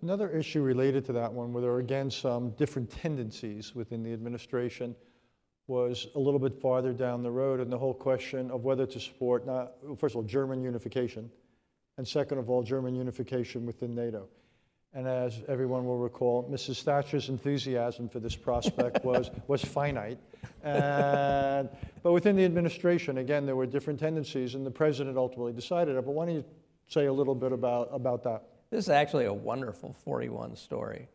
Another issue related to that one, where there were again some different tendencies within the administration, was a little bit farther down the road, and the whole question of whether to support, first of all, German unification, and second of all, German unification within NATO. And as everyone will recall, Mrs. Thatcher's enthusiasm for this prospect was finite. But within the administration, again, there were different tendencies, and the president ultimately decided it. But why don't you say a little bit about that? This is actually a wonderful 41 story.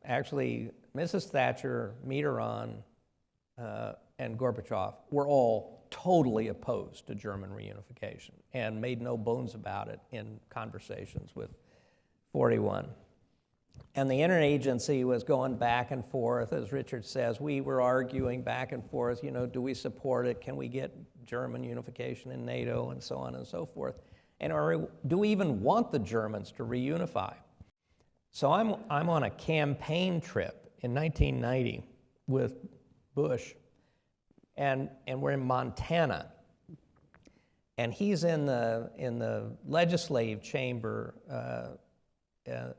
Actually, Mrs. Thatcher, Mitterrand, and Gorbachev were all totally opposed to German reunification and made no bones about it in conversations with 41. And the interagency was going back and forth, as Richard says. We were arguing back and forth, you know, do we support it? Can we get German unification in NATO, and so on and so forth? And do we even want the Germans to reunify? So I'm on a campaign trip in 1990 with Bush, and we're in Montana. And he's in the legislative chamber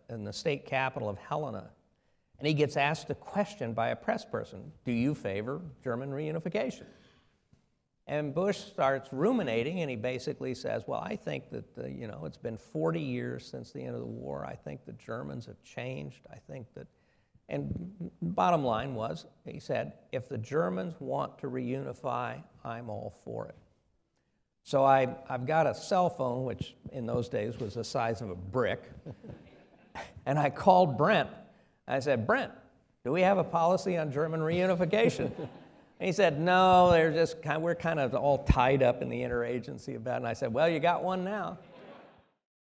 in the state capital of Helena. And he gets asked a question by a press person: do you favor German reunification? And Bush starts ruminating, and he basically says, well, I think that, you know, it's been 40 years since the end of the war. I think the Germans have changed. I think that, and bottom line was, he said, if the Germans want to reunify, I'm all for it. So I've got a cell phone, which in those days was the size of a brick, and I called Brent. I said, Brent, do we have a policy on German reunification? And he said, no, we're kind of all tied up in the interagency about it. And I said, well, you got one now.